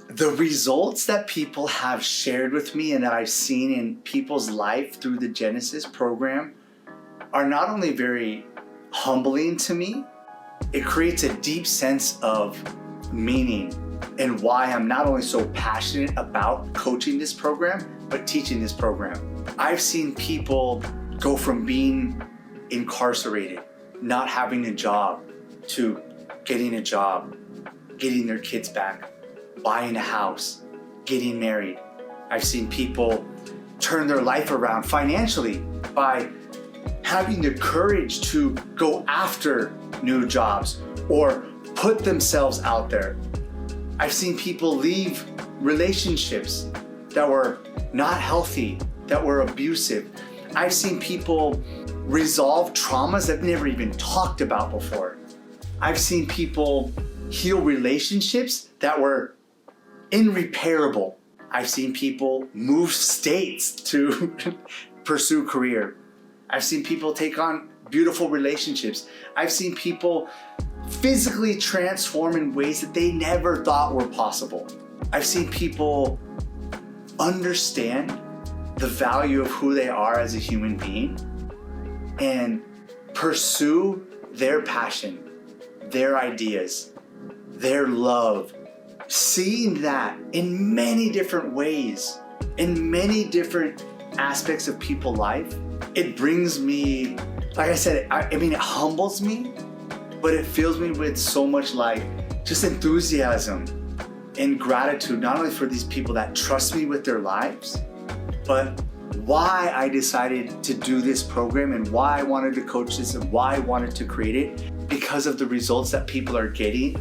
The results that people have shared with me and that I've seen in people's life through the Genesis program are not only very humbling to me, it creates a deep sense of meaning and why I'm not only so passionate about coaching this program, but teaching this program. I've seen people go from being incarcerated, not having a job, to getting a job, getting their kids back, buying a house, getting married. I've seen people turn their life around financially by having the courage to go after new jobs or put themselves out there. I've seen people leave relationships that were not healthy, that were abusive. I've seen people resolve traumas that never even talked about before. I've seen people heal relationships that were irreparable. I've seen people move states to pursue career. I've seen people take on beautiful relationships. I've seen people physically transform in ways that they never thought were possible. I've seen people understand the value of who they are as a human being and pursue their passion, their ideas, their love, seeing that in many different ways, in many different aspects of people's life. It brings me, like I said, I mean, it humbles me, but it fills me with so much like just enthusiasm and gratitude, not only for these people that trust me with their lives, but why I decided to do this program and why I wanted to coach this and why I wanted to create it, because of the results that people are getting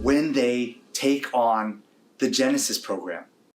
when they take on the Genesis program.